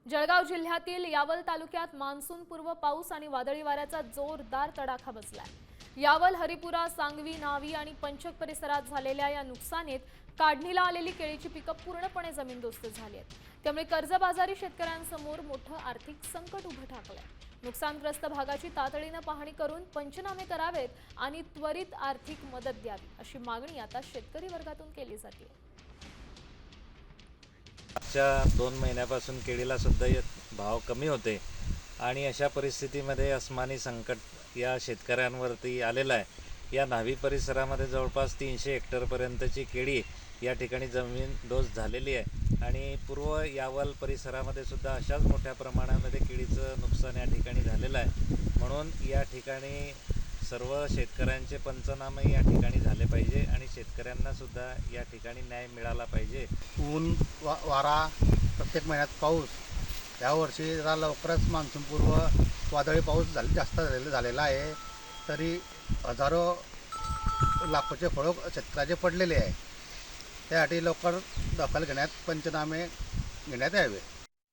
जळगाव जिल्ह्यातील यावल तालुक्यात मान्सूनपूर्व पाऊस आणि वादळी वाऱ्याचा जोरदार तडाखा बसलाय। यावल, हरिपुरा, सांगवी, नावी आणि पंचक परिसरात झालेल्या या नुकसानीत काढणीला आलेली केळीची पिकं पूर्णपणे जमीनदोस्त झाली आहेत। त्यामुळे कर्जबाजारी शेतकऱ्यांसमोर मोठं आर्थिक संकट उभं ठाकलंय। नुकसानग्रस्त भागाची तातडीने पाहणी करून पंचनामे करावेत आणि त्वरित आर्थिक मदत द्यावी अशी मागणी आता शेतकरी वर्गातून केली जाते। मागच्या 2 महिन्यापासून केळीला सुद्धा भाव कमी होते आणि अशा परिस्थितीमध्ये अस्मानी संकट या शेतकऱ्यांवरती आलेलं आहे। या न्हावी परिसरामध्ये जवळपास 300 हेक्टरपर्यंतची केळी या ठिकाणी जमीन डोस झालेली आहे आणि पूर्व यावल परिसरामध्ये सुद्धा अशाच मोठ्या प्रमाणामध्ये केळीचं नुकसान या ठिकाणी झालेलं आहे। म्हणून या ठिकाणी सर्व शेतकऱ्यांचे पंचनामे या ठिकाणी झाले पाहिजे आणि शेतकऱ्यांना सुद्धा या ठिकाणी न्याय मिळाला पाहिजे। ऊन वारा प्रत्येक महिन्यात पाऊस यावर्षी जरा लवकरच मान्सूनपूर्व वादळी पाऊस जास्त झालेला आहे। तरी हजारो लाखोचे फळं शेतकऱ्याचे पडलेले आहे। त्यासाठी लवकर दखल घेण्यात पंचनामे घेण्यात यावे।